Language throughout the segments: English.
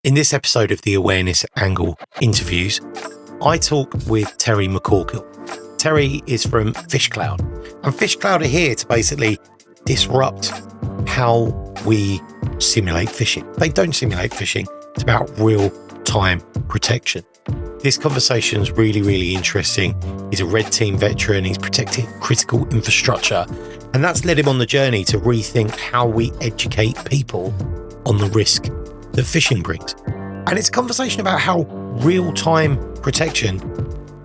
In this episode of the Awareness Angle interviews, I talk with Terry McCorkle. Terry is from PhishCloud, and PhishCloud are here to basically disrupt how we simulate phishing. They don't simulate phishing. It's about real-time protection. This conversation is really, really interesting. He's a red team veteran. He's protected critical infrastructure, and that's led him on the journey to rethink how we educate people on the risk that phishing brings. And it's a conversation about how real-time protection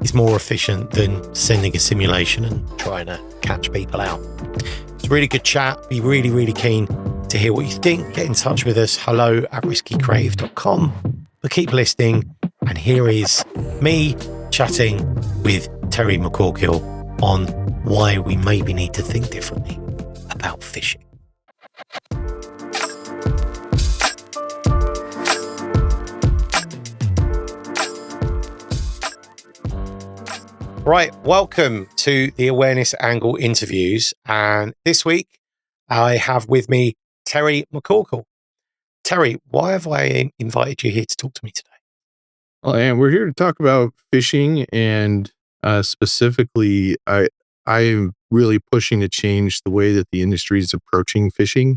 is more efficient than sending a simulation and trying to catch people out. It's a really good chat. Be really, really keen to hear what you think. Get in touch with us. hello@riskycreative.com. But keep listening. And here is me chatting with Terry McCorkle on why we maybe need to think differently about phishing. Right, welcome to the Awareness Angle interviews. And this week, I have with me Terry McCorkle. Terry, why have I invited you here to talk to me today? Well, and we're here to talk about phishing, and specifically, I am really pushing to change the way that the industry is approaching phishing.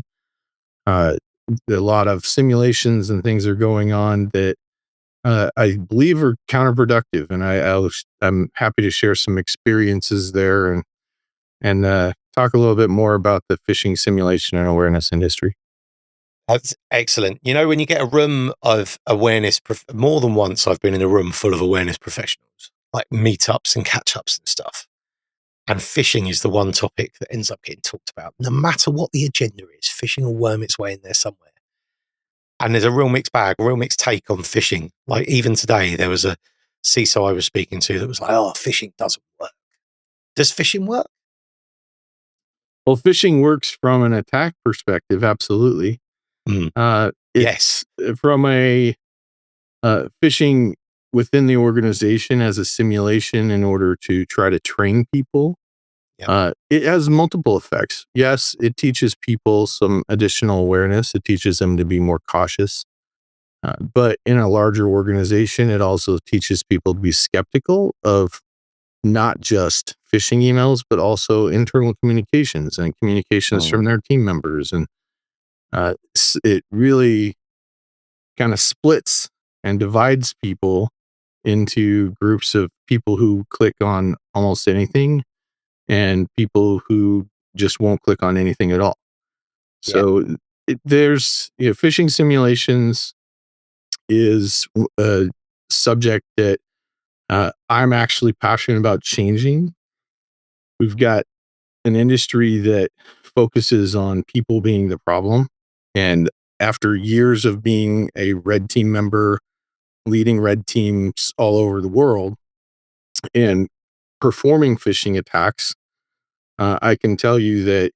A lot of simulations and things are going on that I believe are counterproductive, and I'm happy to share some experiences there and talk a little bit more about the phishing simulation and awareness industry. That's excellent. You know, when you get a room of awareness, more than once I've been in a room full of awareness professionals, like meetups and catch-ups and stuff. And phishing is the one topic that ends up getting talked about. No matter what the agenda is, phishing will worm its way in there somewhere. And there's a real mixed bag, a real mixed take on phishing. Like even today, there was a CISO I was speaking to that was like, oh, phishing doesn't work. Does phishing work? Well, phishing works from an attack perspective, absolutely. Yes. From a phishing within the organization as a simulation in order to try to train people. Yep. It has multiple effects. Yes, it teaches people some additional awareness. It teaches them to be more cautious. But in a larger organization, it also teaches people to be skeptical of not just phishing emails, but also internal communications and communications from their team members. And it really kind of splits and divides people into groups of people who click on almost anything and people who just won't click on anything at all. So there's phishing simulations is a subject that I'm actually passionate about changing. We've got an industry that focuses on people being the problem. And after years of being a red team member, leading red teams all over the world and performing phishing attacks, I can tell you that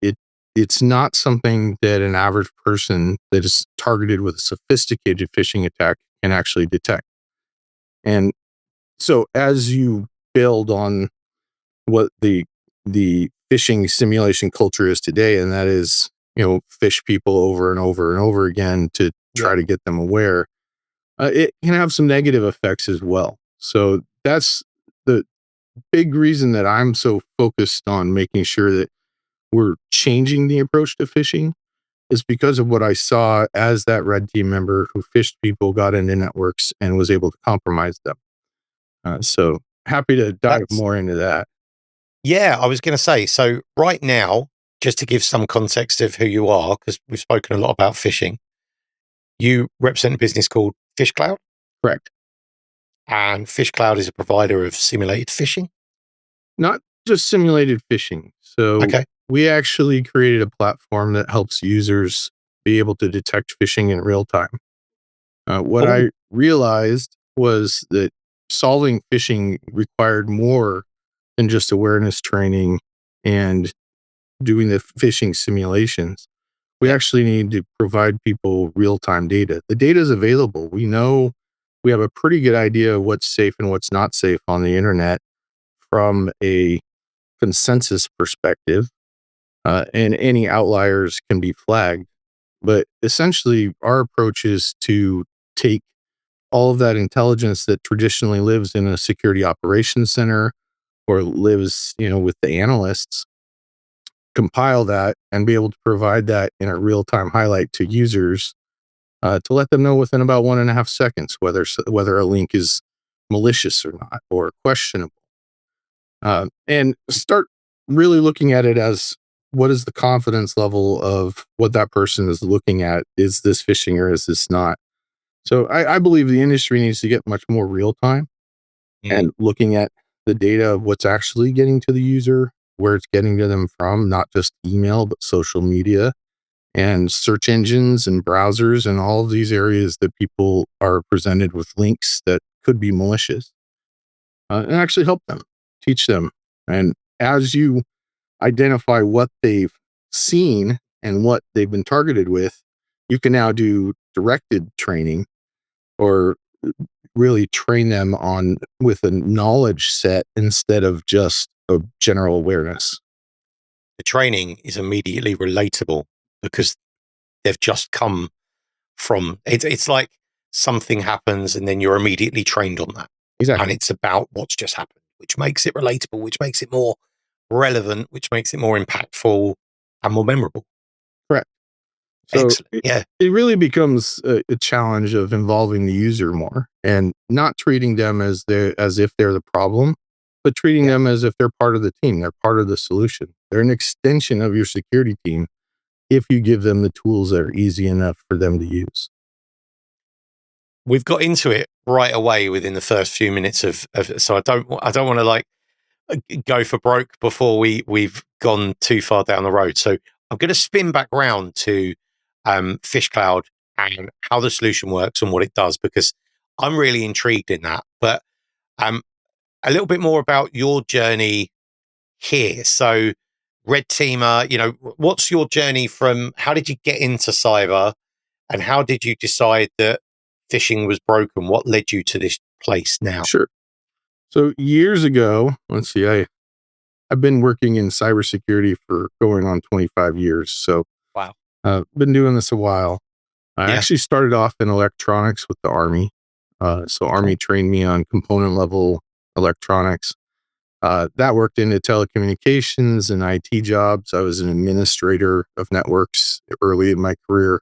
it's not something that an average person that is targeted with a sophisticated phishing attack can actually detect. And so as you build on what the phishing simulation culture is today, and that is, phish people over and over and over again to try to get them aware, it can have some negative effects as well. So that's the big reason that I'm so focused on making sure that we're changing the approach to phishing is because of what I saw as that red team member who phished people, got into networks, and was able to compromise them. So happy to dive more into that. Yeah, I was going to say, so right now, just to give some context of who you are, because we've spoken a lot about phishing, you represent a business called PhishCloud? Correct. And PhishCloud is a provider of simulated phishing? Not just simulated phishing. So we actually created a platform that helps users be able to detect phishing in real time. What I realized was that solving phishing required more than just awareness training and doing the phishing simulations. We actually need to provide people real-time data. The data is available. We know we have a pretty good idea of what's safe and what's not safe on the internet from a consensus perspective, and any outliers can be flagged. But essentially, our approach is to take all of that intelligence that traditionally lives in a security operations center or lives, with the analysts, compile that and be able to provide that in a real-time highlight to users, to let them know within about 1.5 seconds whether a link is malicious or not, or questionable, and start really looking at it as, what is the confidence level of what that person is looking at? Is this phishing or is this not? So I believe the industry needs to get much more real time and looking at the data of what's actually getting to the user, where it's getting to them from, not just email, but social media and search engines and browsers and all of these areas that people are presented with links that could be malicious, and actually help them, teach them. And as you identify what they've seen and what they've been targeted with, you can now do directed training, or really train them on with a knowledge set instead of just a general awareness. The training is immediately relatable because they've just come from it. It's like something happens and then you're immediately trained on that. Exactly. And it's about what's just happened, which makes it relatable, which makes it more relevant, which makes it more impactful and more memorable. Correct. So Excellent. Yeah. it really becomes a challenge of involving the user more and not treating them as if they're the problem, but treating them as if they're part of the team. They're part of the solution. They're an extension of your security team if you give them the tools that are easy enough for them to use. We've got into it right away within the first few minutes of so I don't want to like go for broke before we've gone too far down the road. So I'm going to spin back round to PhishCloud and how the solution works and what it does, because I'm really intrigued in that. But a little bit more about your journey here. So Red Teamer, what's your journey from, how did you get into cyber and how did you decide that phishing was broken? What led you to this place now? Sure. So years ago, let's see, I've been working in cybersecurity for going on 25 years. So Wow. been doing this a while. I Yeah. actually started off in electronics with the Army. So Army trained me on component level electronics. That worked into telecommunications and IT jobs. I was an administrator of networks early in my career.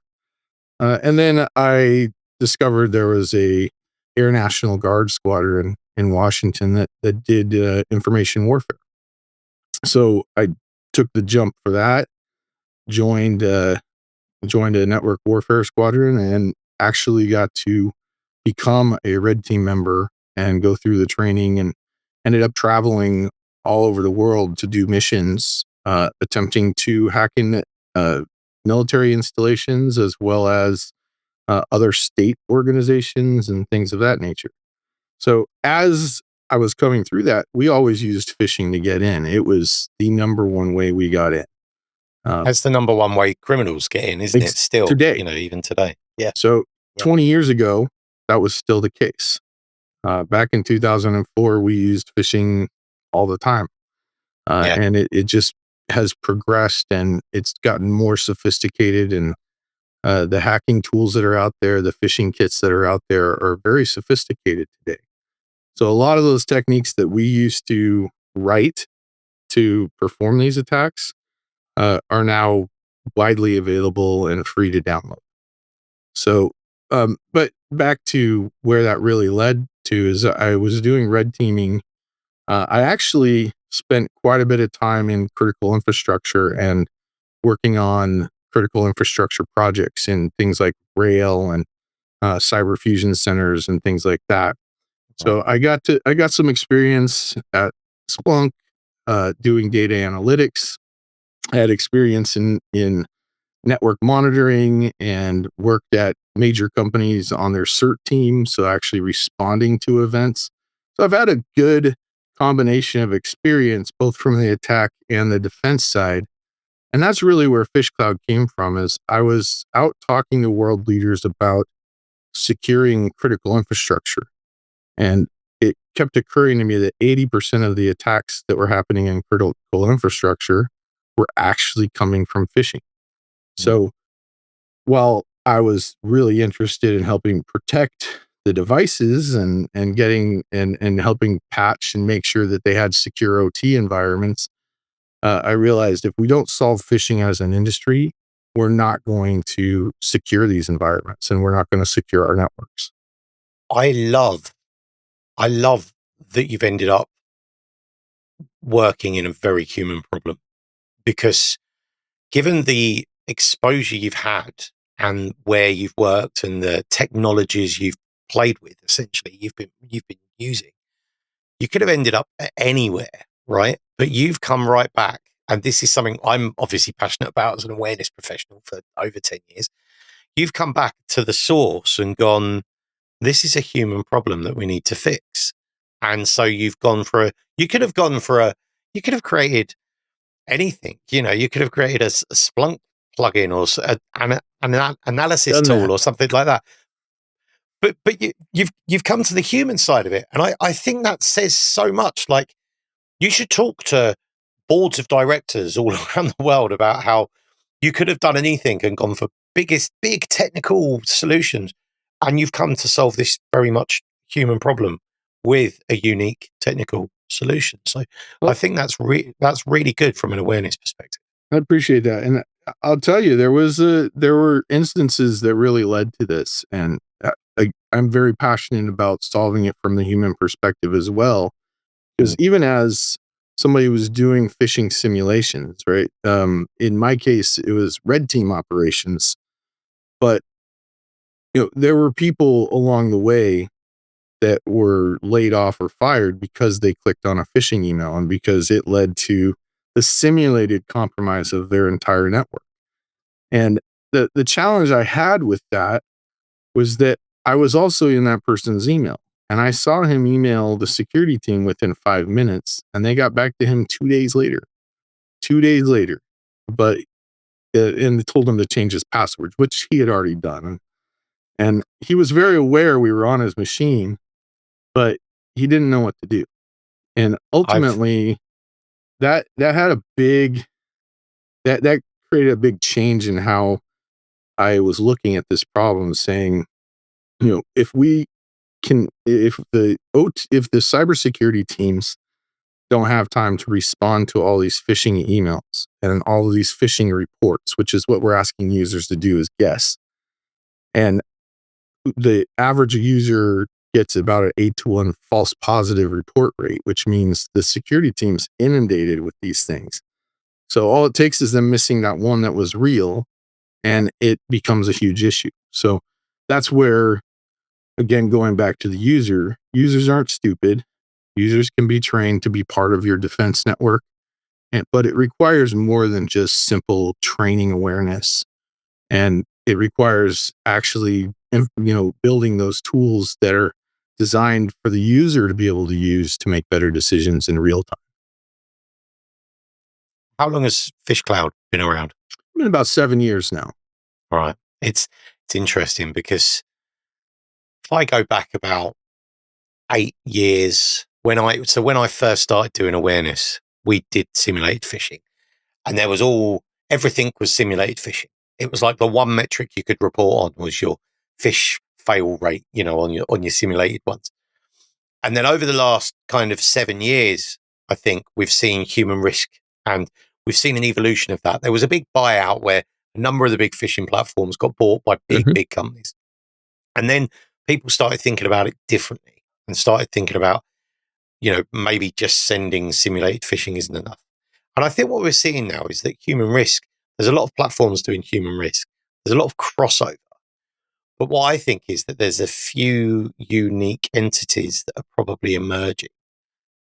And then I discovered there was a Air National Guard squadron in Washington that did information warfare. So I took the jump for that, joined a network warfare squadron, and actually got to become a red team member and go through the training, and ended up traveling all over the world to do missions, attempting to hack in military installations as well as other state organizations and things of that nature. So as I was coming through that, we always used phishing to get in. It was the number one way we got in. That's the number one way criminals get in, isn't it? Still, today. Even today. Yeah. So 20 years ago, that was still the case. Back in 2004, we used phishing all the time. And it just has progressed and it's gotten more sophisticated, and the hacking tools that are out there, the phishing kits that are out there are very sophisticated today. So a lot of those techniques that we used to write to perform these attacks are now widely available and free to download. So, but back to where that really led to is I was doing red teaming. I actually spent quite a bit of time in critical infrastructure and working on critical infrastructure projects in things like rail and cyber fusion centers and things like that. So I got some experience at Splunk doing data analytics. I had experience in network monitoring and worked at major companies on their CERT team, so actually responding to events. So I've had a good combination of experience both from the attack and the defense side. And that's really where PhishCloud came from, is I was out talking to world leaders about securing critical infrastructure. And it kept occurring to me that 80% of the attacks that were happening in critical infrastructure were actually coming from phishing. So while I was really interested in helping protect the devices and getting and helping patch and make sure that they had secure OT environments, I realized if we don't solve phishing as an industry, we're not going to secure these environments and we're not going to secure our networks. I love that you've ended up working in a very human problem, because given the exposure you've had and where you've worked and the technologies you've played with, essentially you've been using, you could have ended up anywhere, right? But you've come right back. And this is something I'm obviously passionate about as an awareness professional for over 10 years. You've come back to the source and gone, this is a human problem that we need to fix. And so you could have created anything, you could have created a Splunk plugin or an analysis tool or something like that. But you've come to the human side of it. And I think that says so much. Like, you should talk to boards of directors all around the world about how you could have done anything and gone for big technical solutions. And you've come to solve this very much human problem with a unique technical solution. So I think that's really good from an awareness perspective. I appreciate that. And I'll tell you, there were instances that really led to this. And I'm very passionate about solving it from the human perspective as well. Because even as somebody was doing phishing simulations, right? In my case, it was red team operations, but there were people along the way that were laid off or fired because they clicked on a phishing email and because it led to the simulated compromise of their entire network. And the challenge I had with that was that I was also in that person's email. And I saw him email the security team within 5 minutes, and they got back to him 2 days later. 2 days later. But and they told him to change his passwords, which he had already done. And he was very aware we were on his machine, but he didn't know what to do. And ultimately, that had a big that created a big change in how I was looking at this problem, saying, if the cybersecurity teams don't have time to respond to all these phishing emails and all of these phishing reports, which is what we're asking users to do, is guess. And the average user gets about an 8-to-1 false positive report rate, which means the security team's inundated with these things. So all it takes is them missing that one that was real, and it becomes a huge issue. So that's where, again, going back to the users aren't stupid. Users can be trained to be part of your defense network, but it requires more than just simple training awareness. And it requires actually, building those tools that are designed for the user to be able to use to make better decisions in real time. How long has PhishCloud been around? It's been about 7 years now. All right. It's interesting because if I go back about 8 years, when I first started doing awareness, we did simulated phishing, and everything was simulated phishing. It was like the one metric you could report on was your phish fail rate, on your simulated ones. And then over the last kind of 7 years, I think we've seen human risk, and we've seen an evolution of that. There was a big buyout where a number of the big phishing platforms got bought by big companies. And then people started thinking about it differently and started thinking about, maybe just sending simulated phishing isn't enough. And I think what we're seeing now is that human risk, there's a lot of platforms doing human risk. There's a lot of crossover. But what I think is that there's a few unique entities that are probably emerging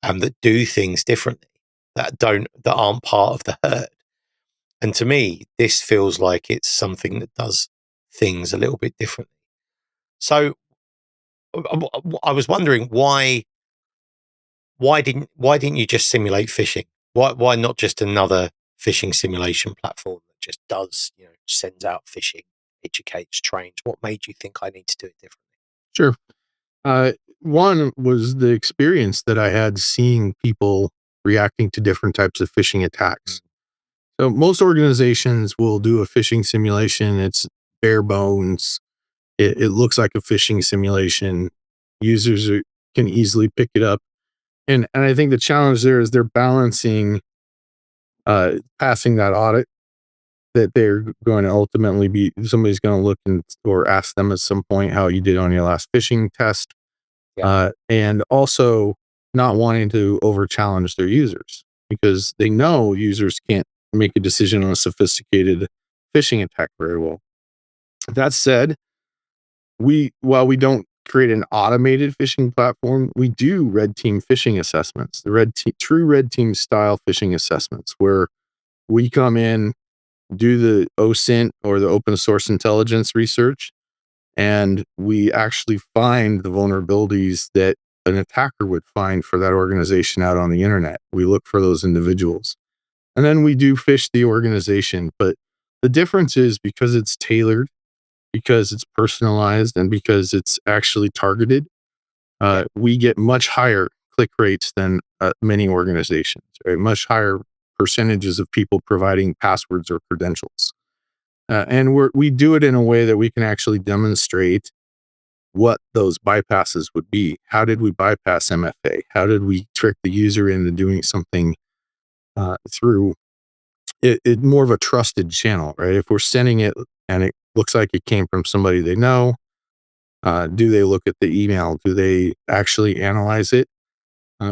and that do things differently, that aren't part of the herd. And to me, this feels like it's something that does things a little bit differently. So I was wondering why didn't you just simulate phishing? Why not just another phishing simulation platform that just does, sends out phishing, educates, trains? What made you think I need to do it differently? Sure. One was the experience that I had seeing people reacting to different types of phishing attacks. So most organizations will do a phishing simulation. It's bare bones. It looks like a phishing simulation. Users can easily pick it up. And I think the challenge there is they're balancing passing that audit that they're going to ultimately be, somebody's going to look or ask them at some point how you did on your last phishing test. And also not wanting to over challenge their users, because they know users can't make a decision on a sophisticated phishing attack very well. That said, while we don't create an automated phishing platform, we do red team phishing assessments, the true red team style phishing assessments, where we come in, do the OSINT or the open source intelligence research, and we actually find the vulnerabilities that an attacker would find for that organization out on the internet. We look for those individuals, and then we do phish the organization. But the difference is, because it's tailored, because it's personalized, and because it's actually targeted, we get much higher click rates than many organizations, right? Much higher percentages of people providing passwords or credentials. And we do it in a way that we can actually demonstrate what those bypasses would be. How did we bypass MFA? How did we trick the user into doing something through it more of a trusted channel, right? If we're sending it and it looks like it came from somebody they know, do they look at the email? Do they actually analyze it?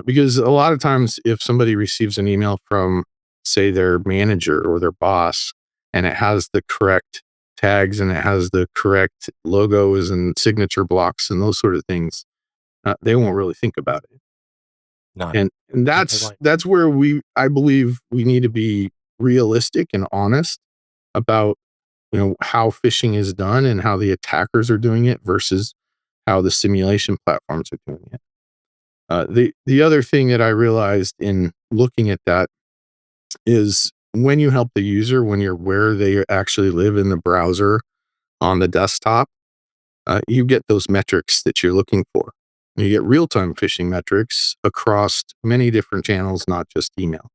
Because a lot of times, if somebody receives an email from, say, their manager or their boss, and it has the correct tags and it has the correct logos and signature blocks and those sort of things, they won't really think about it. No. And that's where I believe we need to be realistic and honest about, how phishing is done and how the attackers are doing it versus how the simulation platforms are doing it. The other thing that I realized in looking at that is, when you help the user, when you're where they actually live in the browser on the desktop, you get those metrics that you're looking for. You get real-time phishing metrics across many different channels, not just email.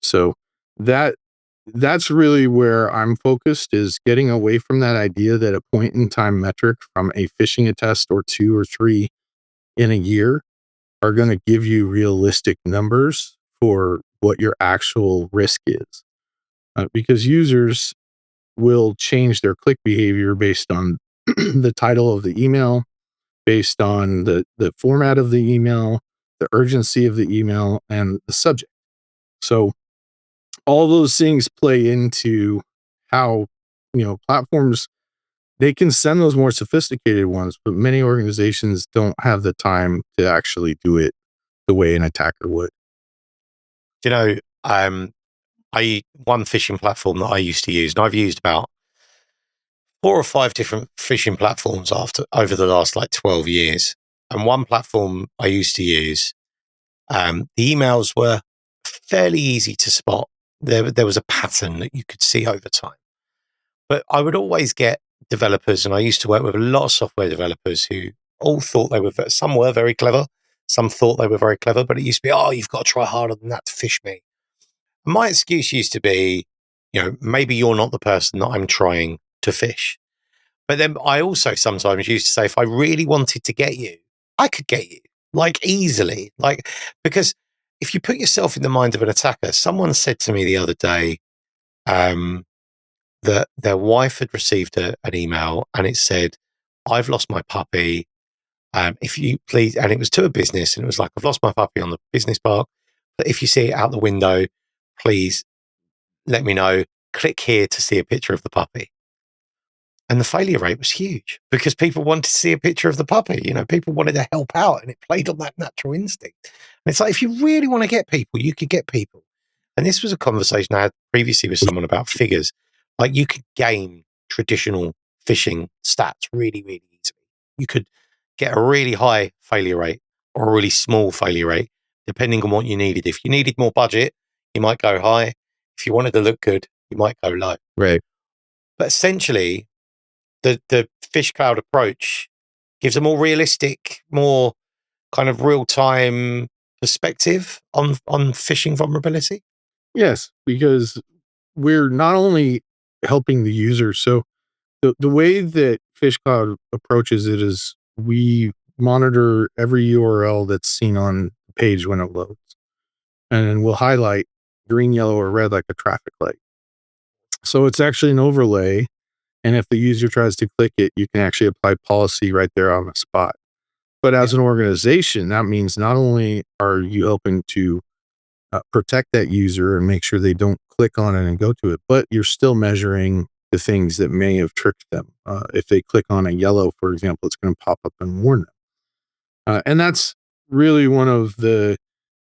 So that's really where I'm focused, is getting away from that idea that a point in time metric from a phishing attest or 2 or 3 in a year are going to give you realistic numbers for what your actual risk is. Because users will change their click behavior based on the title of the email, based on the format of the email, the urgency of the email, and the subject. So all those things play into how, platforms, they can send those more sophisticated ones, but many organizations don't have the time to actually do it the way an attacker would. One phishing platform that I used to use, and I've used about 4 or 5 different phishing platforms over the last 12 years. And one platform I used to use, the emails were fairly easy to spot. There was a pattern that you could see over time. But I would always get developers, and I used to work with a lot of software developers who all thought some were very clever, some thought they were very clever, but it used to be, you've got to try harder than that to phish me. And my excuse used to be, maybe you're not the person that I'm trying to phish. But then I also sometimes used to say, if I really wanted to get you, I could get you, easily. Because if you put yourself in the mind of an attacker, someone said to me the other day, that their wife had received an email and it said, I've lost my puppy. If you please, and it was to a business, and it was like, I've lost my puppy on the business park. But if you see it out the window, please let me know. Click here to see a picture of the puppy. And the failure rate was huge because people wanted to see a picture of the puppy. People wanted to help out, and it played on that natural instinct. And it's like, if you really want to get people, you could get people. And this was a conversation I had previously with someone about figures. You could game traditional phishing stats really, really easily. You could get a really high failure rate or a really small failure rate, depending on what you needed. If you needed more budget, you might go high. If you wanted to look good, you might go low. Right. But essentially, the PhishCloud approach gives a more realistic, more kind of real-time perspective on phishing vulnerability. Yes, because we're not only helping the user. So the way that PhishCloud approaches it is we monitor every URL that's seen on the page when it loads. And we'll highlight green, yellow, or red like a traffic light. So it's actually an overlay. And if the user tries to click it, you can actually apply policy right there on the spot. But as an organization, that means not only are you helping to protect that user and make sure they don't click on it and go to it, but you're still measuring the things that may have tricked them. If they click on a yellow, for example, it's going to pop up and warn them. And that's really one of the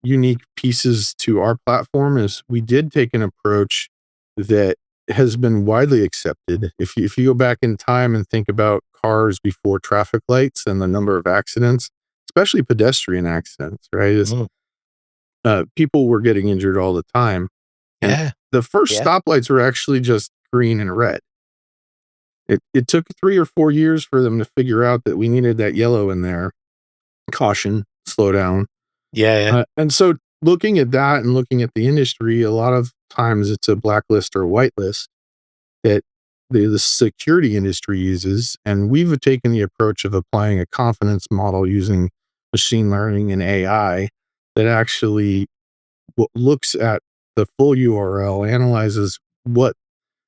unique pieces to our platform is we did take an approach that has been widely accepted. If you go back in time and think about cars before traffic lights and the number of accidents, especially pedestrian accidents, right? People were getting injured all the time. And the first stoplights were actually just green and red. It took 3 or 4 years for them to figure out that we needed that yellow in there. Caution, slow down. And so looking at that and looking at the industry, a lot of times it's a blacklist or a whitelist that the security industry uses. And we've taken the approach of applying a confidence model using machine learning and AI that actually looks at the full URL, analyzes what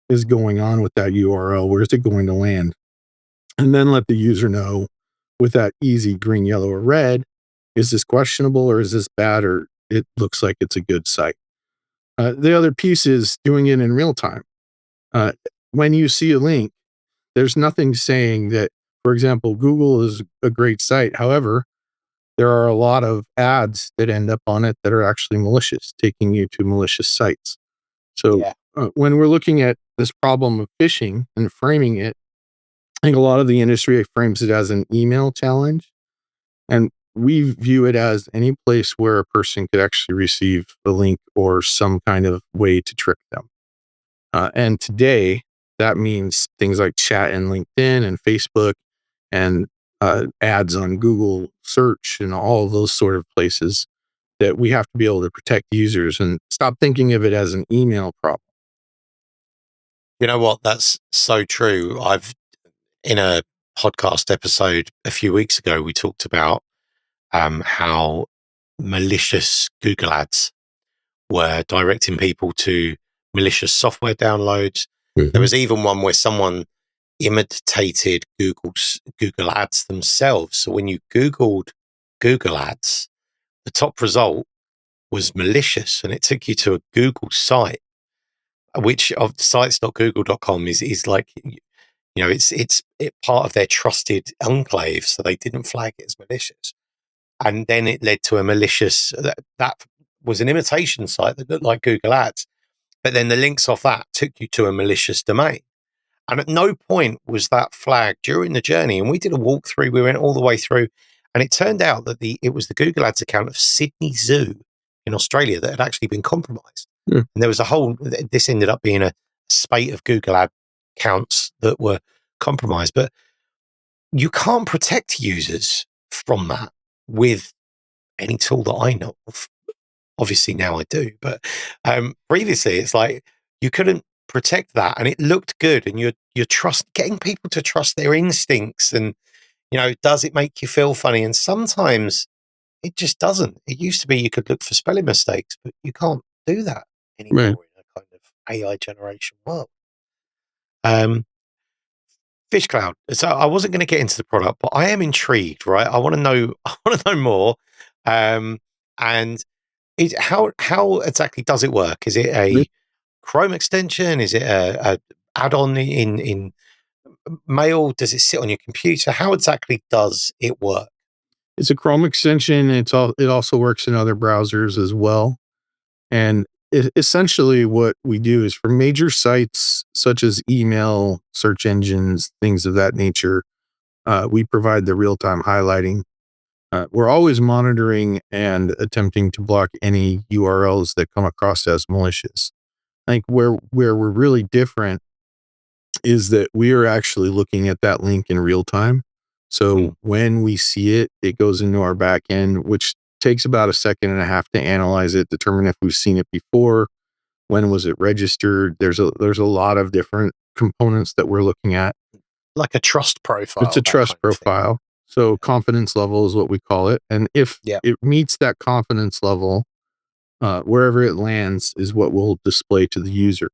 is going on with that URL, where is it going to land, and then let the user know with that easy green, yellow, or red, is this questionable or is this bad or it looks like it's a good site. The other piece is doing it in real time. When you see a link, there's nothing saying that, for example, Google is a great site. However, there are a lot of ads that end up on it that are actually malicious, taking you to malicious sites. So when we're looking at this problem of phishing and framing it, I think a lot of the industry frames it as an email challenge. And we view it as any place where a person could actually receive a link or some kind of way to trick them. And today, that means things like chat and LinkedIn and Facebook and ads on Google search and all of those sort of places that we have to be able to protect users and stop thinking of it as an email problem. You know what? That's so true. In a podcast episode a few weeks ago, we talked about how malicious Google ads were directing people to malicious software downloads. Mm-hmm. There was even one where someone imitated Google ads themselves. So when you Googled Google ads, the top result was malicious and it took you to a Google site, which of sites.google.com is like, it's part of their trusted enclave. So they didn't flag it as malicious. And then it led to a malicious, that was an imitation site that looked like Google ads. But then the links off that took you to a malicious domain. And at no point was that flagged during the journey. And we did a walkthrough. We went all the way through. And it turned out that it was the Google Ads account of Sydney Zoo in Australia that had actually been compromised. Yeah. And there was this ended up being a spate of Google Ad accounts that were compromised. But you can't protect users from that with any tool that I know of. Obviously now I do, but previously it's like you couldn't protect that, and it looked good, and you're getting people to trust their instincts, and does it make you feel funny? And sometimes it just doesn't. It used to be you could look for spelling mistakes, but you can't do that anymore in a kind of AI generation world. PhishCloud. So I wasn't going to get into the product, but I am intrigued, right? I want to know more. And how exactly does it work? Is it a Chrome extension? Is it a add-on in Mail? Does it sit on your computer? How exactly does it work? It's a Chrome extension. It also works in other browsers as well. And essentially what we do is for major sites such as email, search engines, things of that nature, we provide the real-time highlighting. We're always monitoring and attempting to block any URLs that come across as malicious. I think where we're really different is that we are actually looking at that link in real time. So when we see it, it goes into our back end, which takes about 1.5 seconds to analyze it, determine if we've seen it before, when was it registered. There's a lot of different components that we're looking at. like a trust profile. It's a trust profile. So confidence level is what we call it. And if it meets that confidence level, wherever it lands is what we'll display to the user.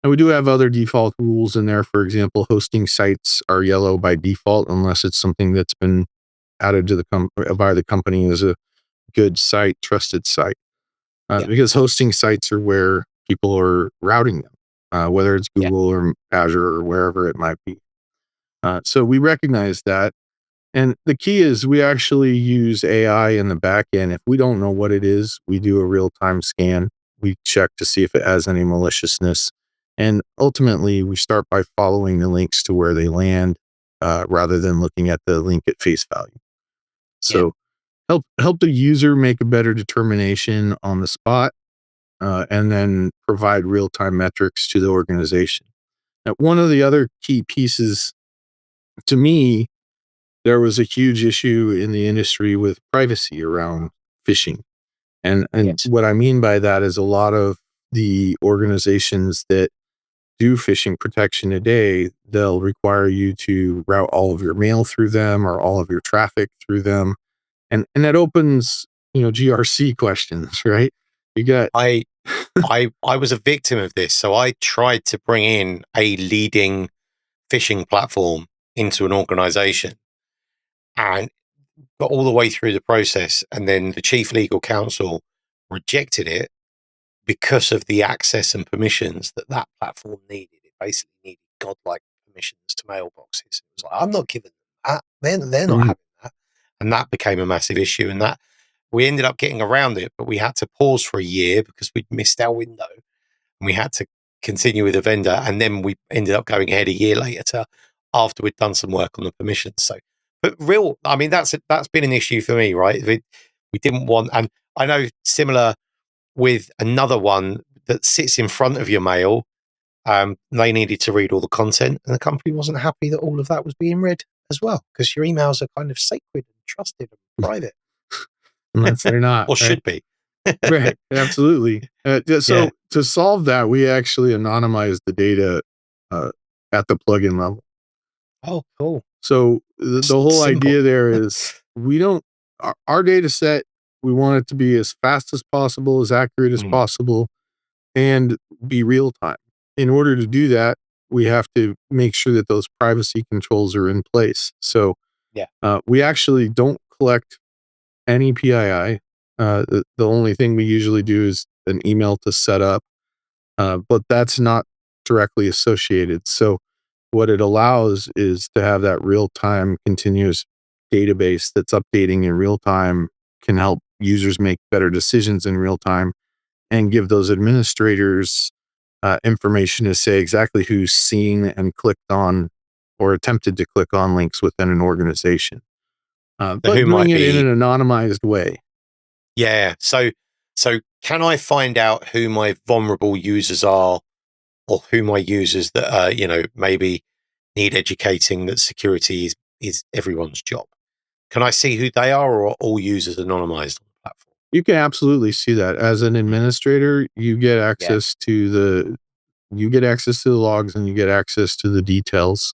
And we do have other default rules in there. For example, hosting sites are yellow by default unless it's something that's been added to by the company as a good site, trusted site. Because hosting sites are where people are routing them, whether it's Google or Azure or wherever it might be. So we recognize that. And the key is we actually use AI in the back end. If we don't know what it is, we do a real-time scan. We check to see if it has any maliciousness. And ultimately, we start by following the links to where they land rather than looking at the link at face value. So help the user make a better determination on the spot and then provide real-time metrics to the organization. Now, one of the other key pieces to me, there was a huge issue in the industry with privacy around phishing. And what I mean by that is a lot of the organizations that do phishing protection today, they'll require you to route all of your mail through them or all of your traffic through them. And that opens, GRC questions, right? You got I was a victim of this. So I tried to bring in a leading phishing platform into an organization and got all the way through the process. And then the chief legal counsel rejected it because of the access and permissions that platform needed. It basically needed godlike permissions to mailboxes. It was like, I'm not giving them that. They're not having that. And that became a massive issue. And that we ended up getting around it, but we had to pause for a year because we'd missed our window. And we had to continue with the vendor. And then we ended up going ahead a year later after we'd done some work on the permissions. So, but that's been an issue for me, right? We didn't want, and I know similar with another one that sits in front of your mail. They needed to read all the content, and the company wasn't happy that all of that was being read as well, because your emails are kind of sacred and trusted and private. Unless they're not. Or should be. Right. Absolutely. So to solve that, we actually anonymize the data at the plugin level. Oh, cool. So the whole idea there is our data set, we want it to be as fast as possible, as accurate as possible, and be real time. In order to do that, we have to make sure that those privacy controls are in place. So we actually don't collect any PII. The only thing we usually do is an email to set up, but that's not directly associated. So what it allows is to have that real-time continuous database that's updating in real time, can help users make better decisions in real time, and give those administrators information to say exactly who's seen and clicked on or attempted to click on links within an organization. But doing it in an anonymized way. Yeah. So can I find out who my vulnerable users are, or who my users that maybe need educating, that security is everyone's job? Can I see who they are, or are all users anonymized on the platform? You can absolutely see that. As an administrator, you get access to the logs, and you get access to the details.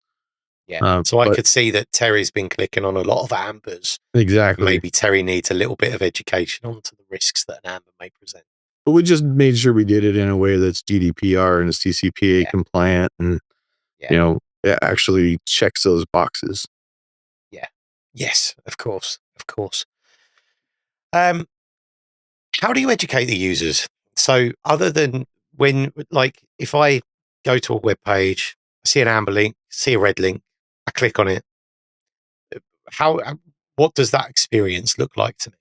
Yeah. So I could see that Terry's been clicking on a lot of ambers. Exactly. Maybe Terry needs a little bit of education onto the risks that an amber may present. But we just made sure we did it in a way that's GDPR and CCPA compliant, and it actually checks those boxes. Yeah. Yes, of course. Of course. How do you educate the users? So other than if I go to a web page, I see an amber link, see a red link, I click on it. What does that experience look like to me?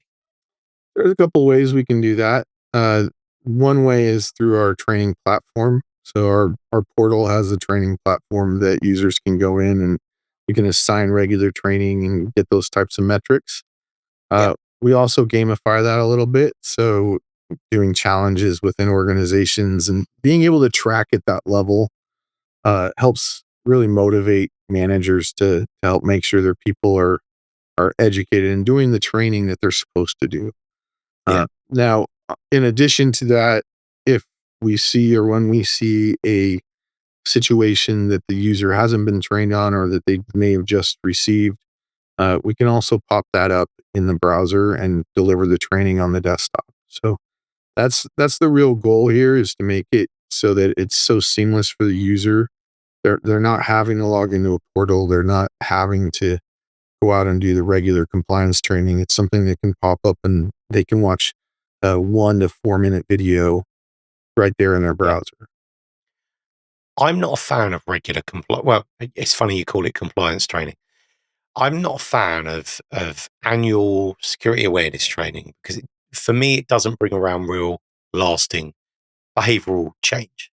There's a couple ways we can do that. One way is through our training platform. So our portal has a training platform that users can go in, and you can assign regular training and get those types of metrics. We also gamify that a little bit. So doing challenges within organizations and being able to track at that level helps really motivate managers to help make sure their people are educated and doing the training that they're supposed to do. Now, in addition to that, if we see, or when we see a situation that the user hasn't been trained on or that they may have just received, we can also pop that up in the browser and deliver the training on the desktop. So that's the real goal here, is to make it so that it's so seamless for the user. They're not having to log into a portal. They're not having to go out and do the regular compliance training. It's something that can pop up and they can watch a 1 to 4 minute video right there in their browser. I'm not a fan of regular compliance. Well, it's funny you call it compliance training. I'm not a fan of annual security awareness training because for me, it doesn't bring around real lasting behavioral change.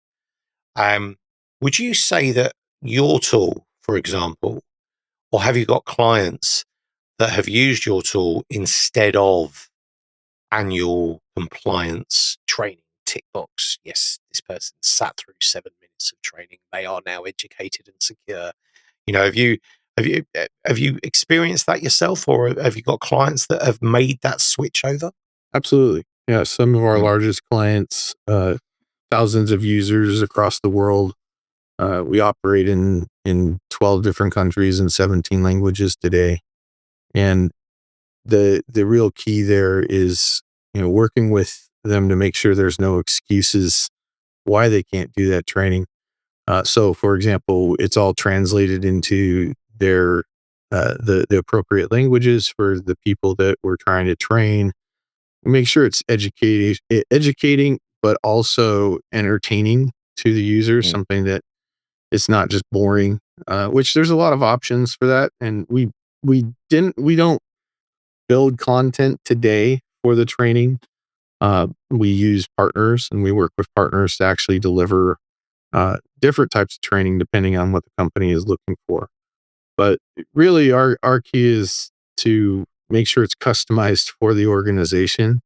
Would you say that your tool, for example, or have you got clients that have used your tool instead of annual compliance training tick box? Yes, this person sat through 7 minutes of training. They are now educated and secure. Have you experienced that yourself, or have you got clients that have made that switch over? Absolutely. Yeah. Some of our largest clients, thousands of users across the world. We operate in 12 different countries and 17 languages today. And the real key there is, working with them to make sure there's no excuses why they can't do that training. So for example, it's all translated into their the appropriate languages for the people that we're trying to train. Make sure it's educating, but also entertaining to the user, something that it's not just boring, which there's a lot of options for that. And we don't build content today for the training. We use partners and we work with partners to actually deliver different types of training depending on what the company is looking for. But really our key is to make sure it's customized for the organization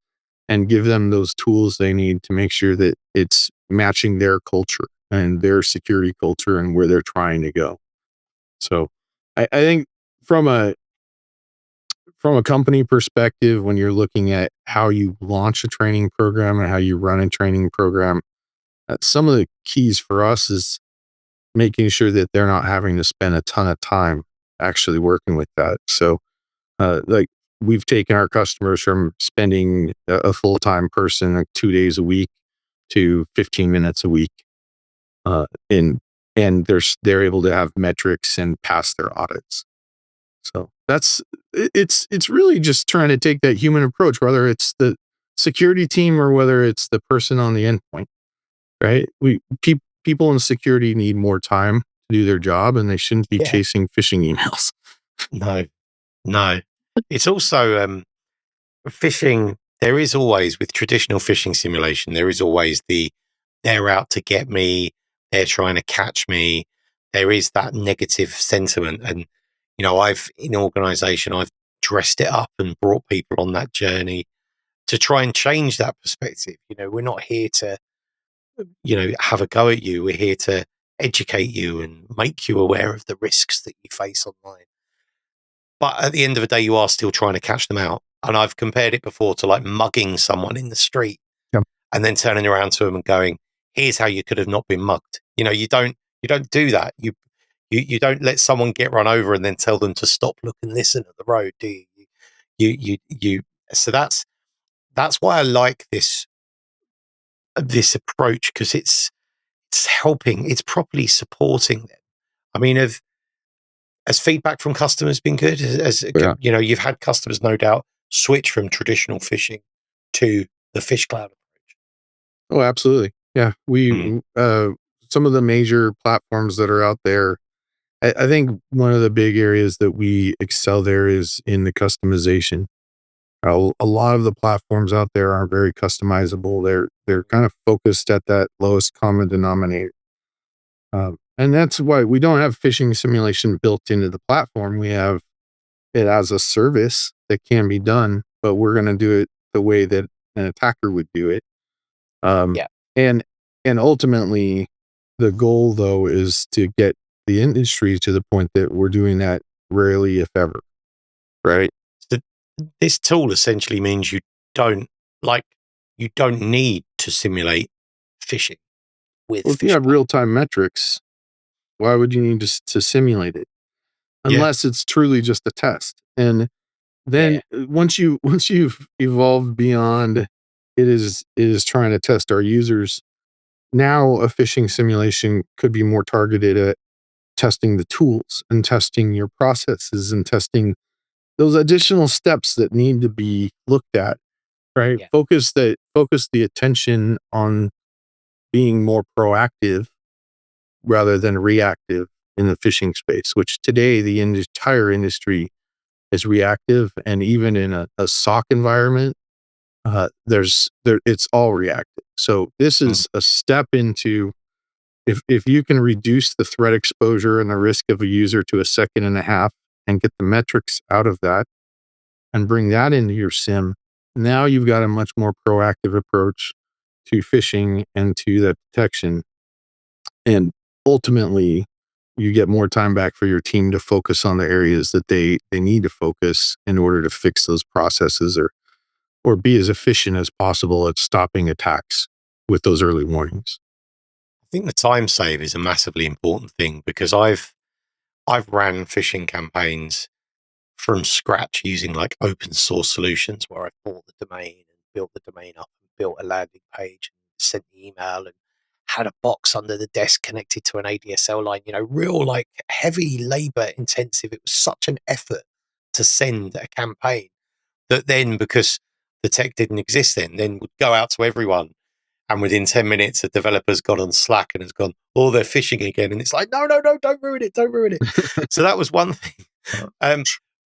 and give them those tools they need to make sure that it's matching their culture and their security culture and where they're trying to go. So I think from a company perspective, when you're looking at how you launch a training program and how you run a training program, some of the keys for us is making sure that they're not having to spend a ton of time actually working with that. So like we've taken our customers from spending a full-time person like 2 days a week to 15 minutes a week. In and they're able to have metrics and pass their audits. So it's really just trying to take that human approach, whether it's the security team or whether it's the person on the endpoint, right? People in security need more time to do their job, and they shouldn't be chasing phishing emails. No. It's also phishing. There is always, with traditional phishing simulation, there is always they're out to get me, they're trying to catch me. There is that negative sentiment. And, in organization, I've dressed it up and brought people on that journey to try and change that perspective. We're not here to, have a go at you. We're here to educate you and make you aware of the risks that you face online. But at the end of the day, you are still trying to catch them out. And I've compared it before to like mugging someone in the street and then turning around to them and going, here's how you could have not been mugged. You don't do that. You don't let someone get run over and then tell them to stop, look and listen at the road, do you? So that's why I like this approach, because it's helping, it's properly supporting them. I mean, has feedback from customers been good? You've had customers, no doubt, switch from traditional phishing to the PhishCloud approach. Oh, absolutely. Yeah. Some of the major platforms that are out there, I think one of the big areas that we excel there is in the customization. A lot of the platforms out there are very customizable. They're kind of focused at that lowest common denominator. And that's why we don't have phishing simulation built into the platform. We have it as a service that can be done, but we're going to do it the way that an attacker would do it. Yeah. And ultimately, the goal though is to get the industry to the point that we're doing that rarely, if ever. Right. So this tool essentially means you don't need to simulate phishing with Well, if you have real-time metrics, Why would you need to simulate it? Unless it's truly just a test. And then once you've evolved beyond it is trying to test our users, now a phishing simulation could be more targeted at testing the tools and testing your processes and testing those additional steps that need to be looked at, right? Yeah. Focus the attention on being more proactive rather than reactive in the phishing space, which today the entire industry is reactive. And even in a SOC environment, it's all reactive. So this is a step into, if you can reduce the threat exposure and the risk of a user to 1.5 seconds and get the metrics out of that and bring that into your SIM, now you've got a much more proactive approach to phishing and to that detection. And ultimately, you get more time back for your team to focus on the areas that they need to focus in order to fix those processes or be as efficient as possible at stopping attacks with those early warnings. I think the time save is a massively important thing, because I've ran phishing campaigns from scratch using like open source solutions, where I bought the domain and built the domain up and built a landing page and sent the email and had a box under the desk connected to an ADSL line, real like heavy labor intensive. It was such an effort to send a campaign that then, because the tech didn't exist then would go out to everyone. And within 10 minutes, a developer's got on Slack and has gone, oh, they're phishing again. And it's like, no, don't ruin it. So that was one thing.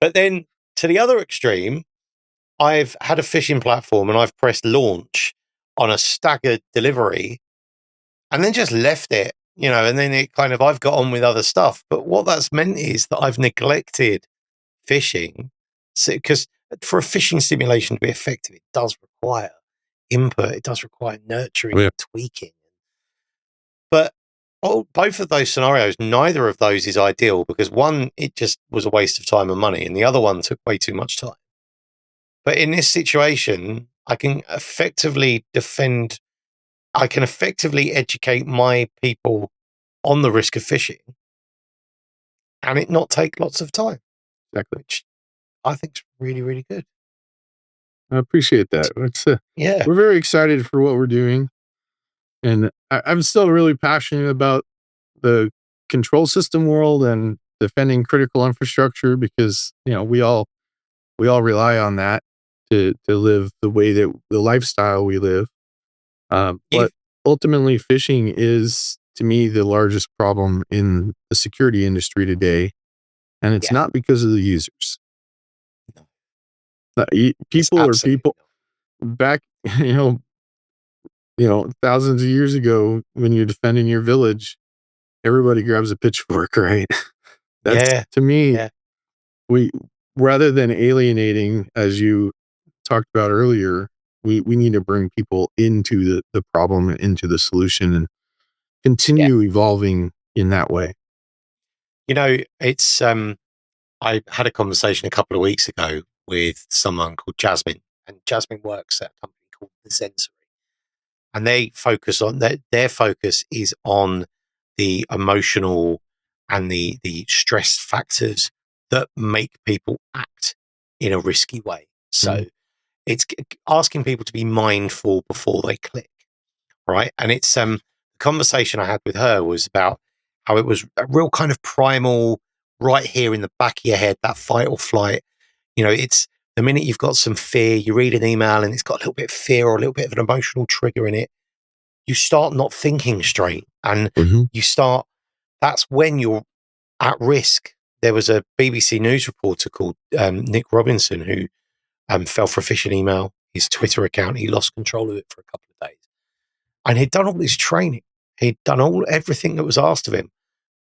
But then to the other extreme, I've had a phishing platform and I've pressed launch on a staggered delivery and then just left it, and then I've got on with other stuff. But what that's meant is that I've neglected phishing, because for a phishing simulation to be effective, it does require input. It does require nurturing and tweaking. But both of those scenarios, neither of those is ideal, because one, it just was a waste of time and money, and the other one took way too much time. But in this situation, I can effectively educate my people on the risk of phishing and it not take lots of time. Exactly. Which I think is really, really good. I appreciate that. We're very excited for what we're doing. And I'm still really passionate about the control system world and defending critical infrastructure, because, we all rely on that to live the lifestyle we live. But ultimately, phishing is, to me, the largest problem in the security industry today. And it's not because of the users. People are people. Back, thousands of years ago, when you're defending your village, everybody grabs a pitchfork, right? That's, to me, we, rather than alienating, as you talked about earlier, we need to bring people into the problem, into the solution, and continue evolving in that way. It's I had a conversation a couple of weeks ago with someone called Jasmine, and Jasmine works at a company called The Sensory, and they focus on their focus is on the emotional and the stress factors that make people act in a risky way. So it's asking people to be mindful before they click, right? And it's the conversation I had with her was about how it was a real kind of primal, right here in the back of your head, that fight or flight. It's the minute you've got some fear, you read an email and it's got a little bit of fear or a little bit of an emotional trigger in it, you start not thinking straight, and that's when you're at risk. There was a BBC News reporter called Nick Robinson who fell for a phishing email. His Twitter account, he lost control of it for a couple of days. And he'd done all this training. He'd done everything that was asked of him,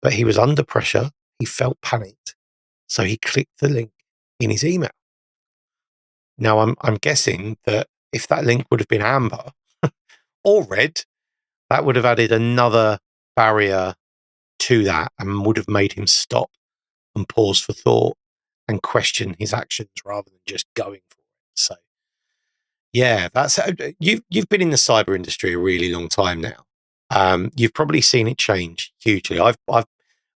but he was under pressure. He felt panicked. So he clicked the link in his email. Now, I'm guessing that if that link would have been amber or red, that would have added another barrier to that and would have made him stop and pause for thought and question his actions rather than just going for it. So, yeah, that's you've been in the cyber industry a really long time now. You've probably seen it change hugely. I've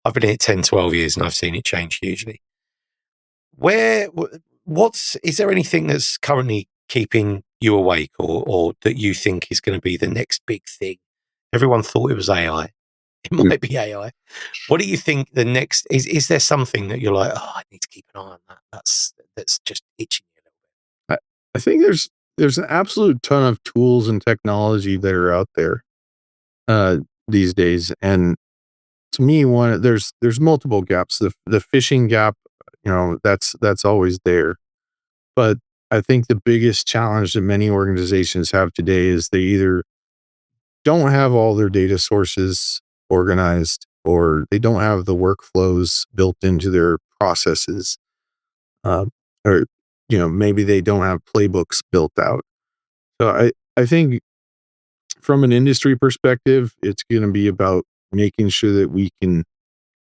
I've been here 10, 12 years and I've seen it change hugely. Is there anything that's currently keeping you awake or that you think is going to be the next big thing? Everyone thought it was AI. It might be AI. What do you think the next is? Is there something that you're like, oh, I need to keep an eye on that? That's just itching me a little bit. I think there's an absolute ton of tools and technology that are out there these days, and to me, there's multiple gaps. The phishing gap, that's always there. But I think the biggest challenge that many organizations have today is they either don't have all their data sources organized, or they don't have the workflows built into their processes, uh, or maybe they don't have playbooks built out. So I think from an industry perspective, it's going to be about making sure that we can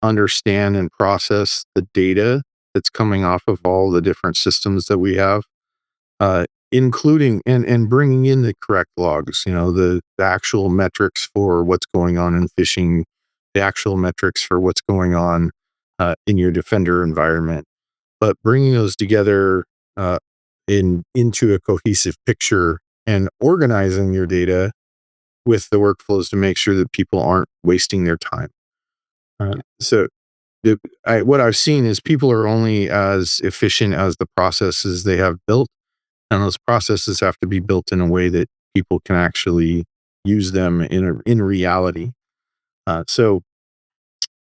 understand and process the data that's coming off of all the different systems that we have, including and bringing in the correct logs, the actual metrics for what's going on in phishing, the actual metrics for what's going on in your Defender environment, but bringing those together into a cohesive picture and organizing your data with the workflows to make sure that people aren't wasting their time. So what I've seen is people are only as efficient as the processes they have built, and those processes have to be built in a way that people can actually use them in reality. So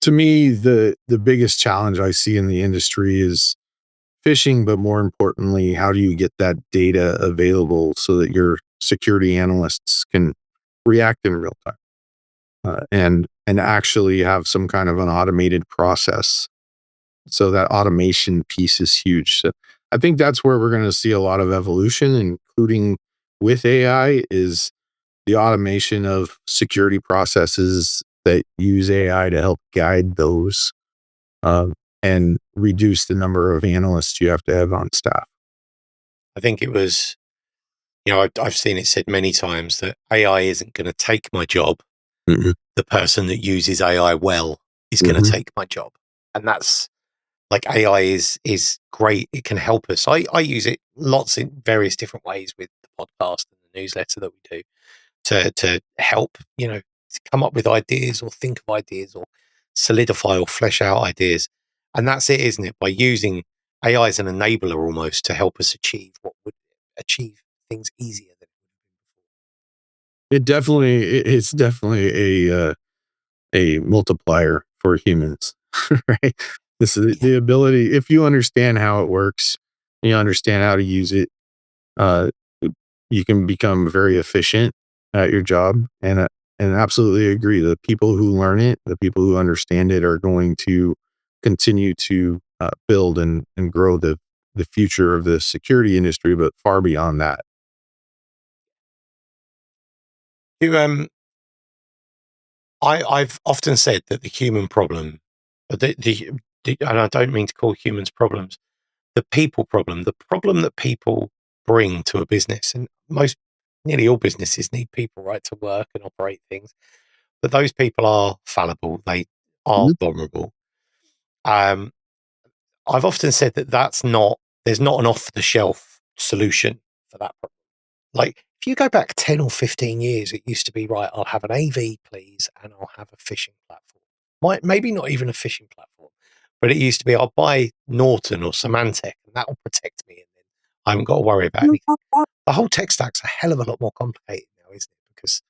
to me, the biggest challenge I see in the industry is phishing, but more importantly, how do you get that data available so that your security analysts can react in real time, and actually have some kind of an automated process. So that automation piece is huge. So I think that's where we're going to see a lot of evolution, including with AI, is the automation of security processes that use AI to help guide those, and reduce the number of analysts you have to have on staff. I think it was, I've seen it said many times that AI isn't going to take my job. Mm-hmm. The person that uses AI well is going to take my job. And that's like, AI is great. It can help us. I use it lots in various different ways with the podcast and the newsletter that we do to help, to come up with ideas or think of ideas or solidify or flesh out ideas. And that's it, isn't it? By using AI as an enabler almost to help us achieve what would achieve things easier than It's definitely a multiplier for humans, right? This is the ability, if you understand how it works, you understand how to use it, uh, you can become very efficient at your job. And absolutely agree. The people who learn it, the people who understand it, are going to continue to build and grow the future of the security industry, but far beyond that. I've often said that the human problem, and I don't mean to call humans problems, the people problem, the problem that people bring to a business, and nearly all businesses need people, right, to work and operate things. But those people are fallible. They are vulnerable. Um, I've often said that there's not an off the shelf solution for that problem. Like, if you go back 10 or 15 years, it used to be, right, I'll have an AV, please, and I'll have a phishing platform. Maybe not even a phishing platform, but it used to be, I'll buy Norton or Symantec, and that will protect me, and then I haven't got to worry about anything. The whole tech stack's a hell of a lot more complicated now, isn't it? Because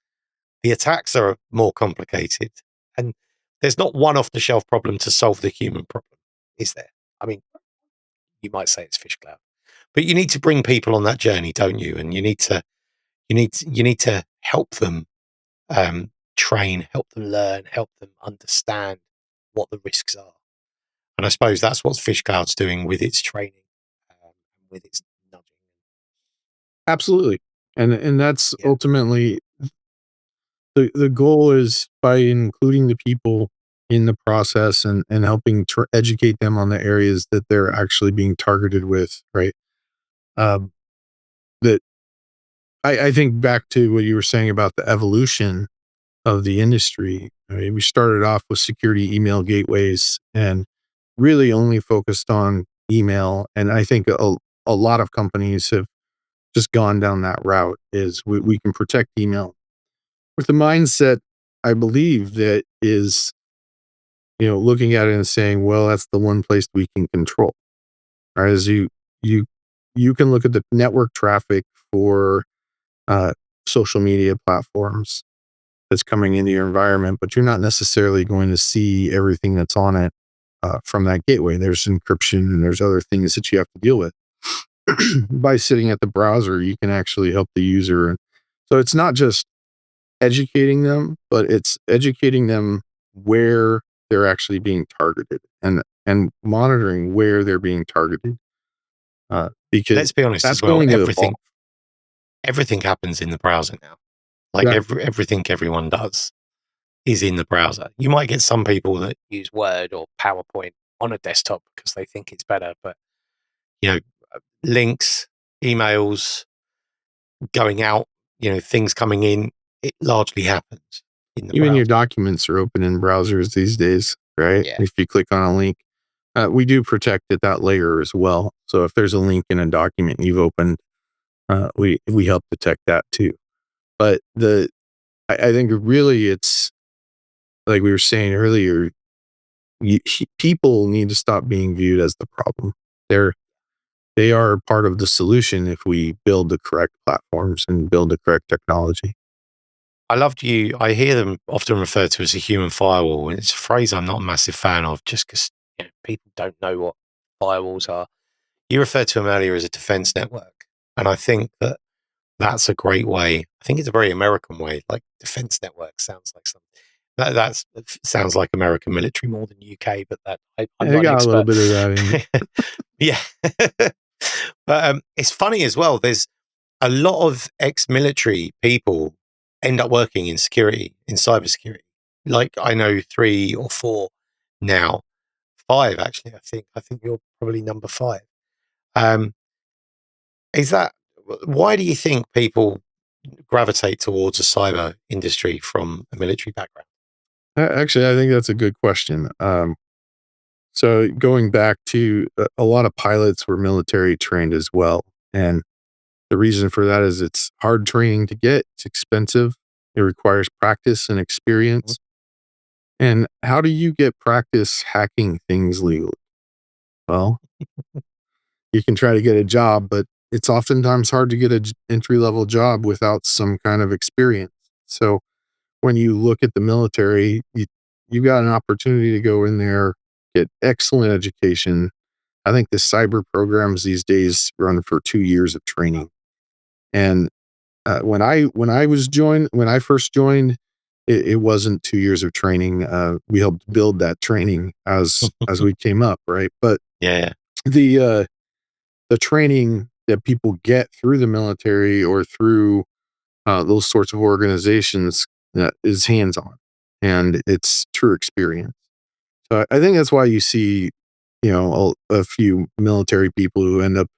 the attacks are more complicated, and there's not one off-the-shelf problem to solve the human problem, is there? I mean, you might say it's PhishCloud, but you need to bring people on that journey, don't you? And you need to help them train, help them learn, help them understand what the risks are. And I suppose that's what PhishCloud's doing with its training, with its nudging. Absolutely. And that's Yeah. ultimately the goal, is by including the people in the process and helping to educate them on the areas that they're actually being targeted with, right? That I think back to what you were saying about the evolution of the industry. I mean, we started off with security email gateways and really only focused on email. And I think a lot of companies have just gone down that route is we can protect email with the mindset, I believe, that is, looking at it and saying, well, that's the one place we can control. Right? As you you can look at the network traffic for uh, social media platforms that's coming into your environment, but you're not necessarily going to see everything that's on it from that gateway. There's encryption and there's other things that you have to deal with. By sitting at the browser, you can actually help the user. And so it's not just educating them, but it's educating them where they're actually being targeted and monitoring where they're being targeted. Because Let's be honest that's as well. going to evolve. Everything happens in the browser now. Like Yeah. everything everyone does is in the browser. You might get some people that use Word or PowerPoint on a desktop because they think it's better, but links, emails going out, things coming in, it largely happens in the Even browser. your documents are open in browsers these days, right? Yeah. If you click on a link, we do protect at that layer as well. So if there's a link in a document you've opened, we help detect that too. But I think really it's like we were saying earlier, people need to stop being viewed as the problem. They are part of the solution if we build the correct platforms and build the correct technology. I hear them often referred to as a human firewall, and it's a phrase I'm not a massive fan of just because people don't know what firewalls are. You referred to them earlier as a defense network, and I think that's a great way. I think it's a very American way. Like defense network sounds like something that sounds like American military more than UK, but I'm not an got expert. a little bit of that in it. Yeah. But it's funny as well. There's a lot of ex-military people end up working in security, in cybersecurity. Like I know 3 or 4 now, 5 actually. I think you're probably number 5. Is that why do you think people gravitate towards a cyber industry from a military background? Actually, I think that's a good question. So going back to a lot of pilots were military trained as well. And the reason for that is it's hard training to get. It's expensive. It requires practice and experience. And how do you get practice hacking things legally? Well, you can try to get a job, but it's oftentimes hard to get an entry level job without some kind of experience. So when you look at the military, you got an opportunity to go in there, get excellent education. I think the cyber programs these days run for 2 years of training. And when I first joined, it wasn't 2 years of training. We helped build that training as we came up, right? But Yeah. the training that people get through the military or through those sorts of organizations is hands-on, and it's true experience. So I think that's why you see, a few military people who end up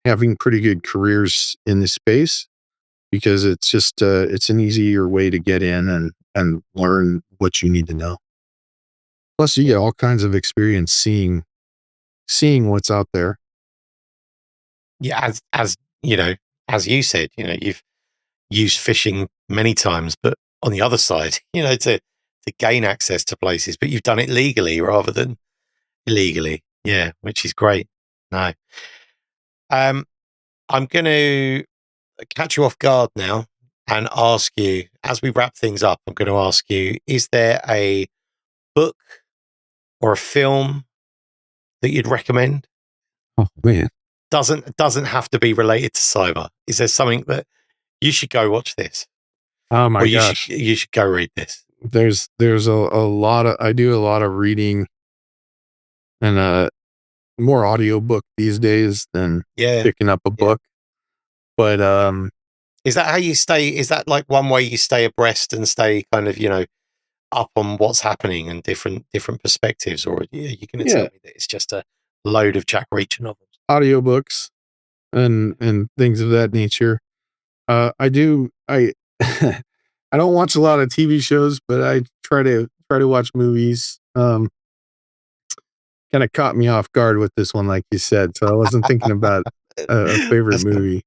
having pretty good careers in this space because it's just it's an easier way to get in and learn what you need to know. Plus, you get all kinds of experience seeing what's out there. Yeah, as you said, you've used phishing many times, but on the other side, to gain access to places, but you've done it legally rather than illegally. Yeah, which is great. No. I'm going to catch you off guard now and ask you, as we wrap things up, I'm going to ask you, is there a book or a film that you'd recommend? Oh man. Doesn't have to be related to cyber. Is there something that you should go watch this? Oh my Or gosh. you should go read this? There's a lot of I do a lot of reading and more audiobook these days than Yeah. picking up a book. But Is that how you stay? Is that like one way you stay abreast and stay kind of, up on what's happening and different perspectives? Or are you going to tell me that it's just a load of Jack Reacher novels? audiobooks and things of that nature. I I don't watch a lot of TV shows, but I try to watch movies. Kind of caught me off guard with this one, like you said. So I wasn't thinking about a favorite movie.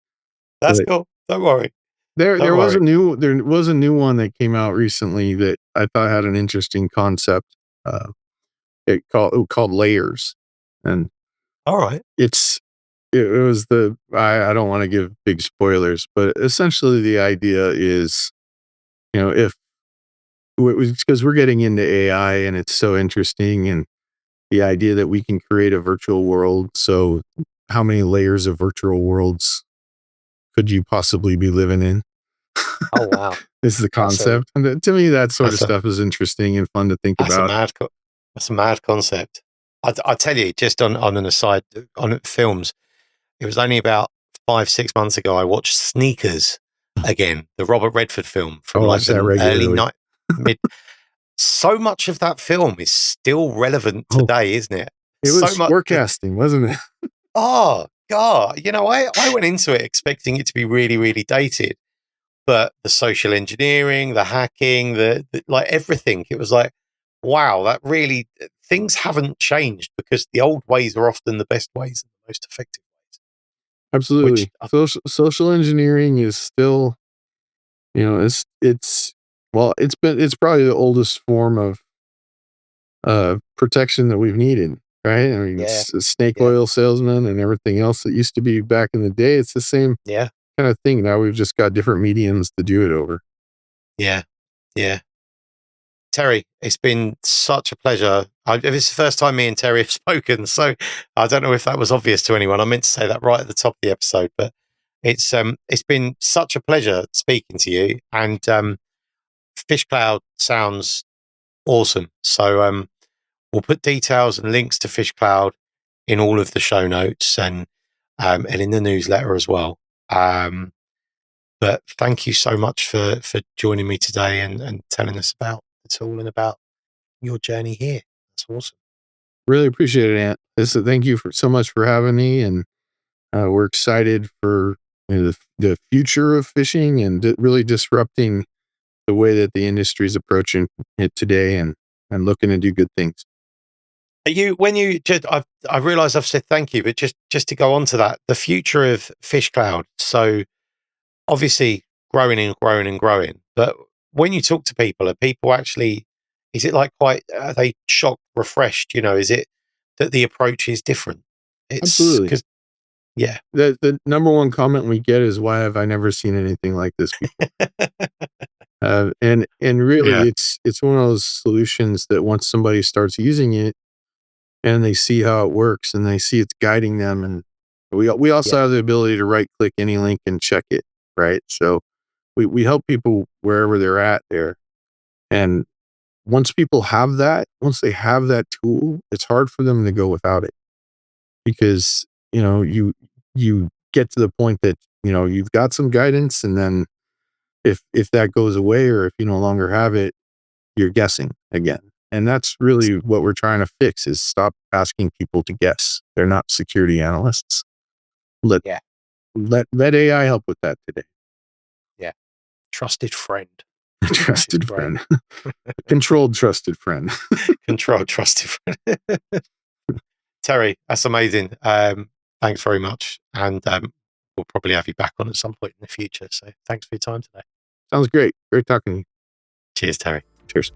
That's cool. Don't worry. There was a new one that came out recently that I thought had an interesting concept. It called Layers, and all right, it was I don't want to give big spoilers, but essentially the idea is, if because we're getting into AI and it's so interesting, and the idea that we can create a virtual world. So how many layers of virtual worlds could you possibly be living in? Oh, wow. This is the concept. And to me, that sort of stuff is interesting and fun to think about. That's a mad concept. I tell you, just on an aside, on films, it was only about 5-6 months ago I watched Sneakers again, the Robert Redford film from the early mid. So much of that film is still relevant today, isn't it? It was forecasting, wasn't it? Oh, God. I went into it expecting it to be really, really dated. But the social engineering, the hacking, the like everything, it was like, wow, that really, things haven't changed because the old ways are often the best ways and the most effective ways. Absolutely. Social engineering is still, it's probably the oldest form of protection that we've needed, right? I mean, it's snake oil salesman and everything else that used to be back in the day. It's the same kind of thing. Now we've just got different mediums to do it over. Yeah. Terry, it's been such a pleasure. This is the first time me and Terry have spoken, so I don't know if that was obvious to anyone. I meant to say that right at the top of the episode, but it's been such a pleasure speaking to you. And PhishCloud sounds awesome. So we'll put details and links to PhishCloud in all of the show notes and in the newsletter as well. But thank you so much for joining me today and telling us about the tool and about your journey here. That's awesome. Really appreciate it, Ant. Thank you so much for having me, and we're excited for the future of phishing and really disrupting the way that the industry is approaching it today, and looking to do good things. I realize I've said thank you, but just to go on to that, the future of PhishCloud. So obviously growing and growing and growing, but when you talk to people, are people actually, is it like are they shocked, refreshed? Is it that the approach is different? Absolutely. Yeah. The number one comment we get is, why have I never seen anything like this before? And really it's one of those solutions that once somebody starts using it and they see how it works and they see it's guiding them, and we also have the ability to right click any link and check it, right? So we help people wherever they're at there. And once they have that tool, it's hard for them to go without it, because you get to the point that you've got some guidance, and then if that goes away, or if you no longer have it, you're guessing again. And that's really what we're trying to fix, is stop asking people to guess. They're not security analysts. Let AI help with that today. Yeah. Trusted friend. Trusted friend. Controlled trusted friend. Controlled trusted friend. Terry, that's amazing. Thanks very much. And we'll probably have you back on at some point in the future. So thanks for your time today. Sounds great. Great talking to you. Cheers, Terry. Cheers.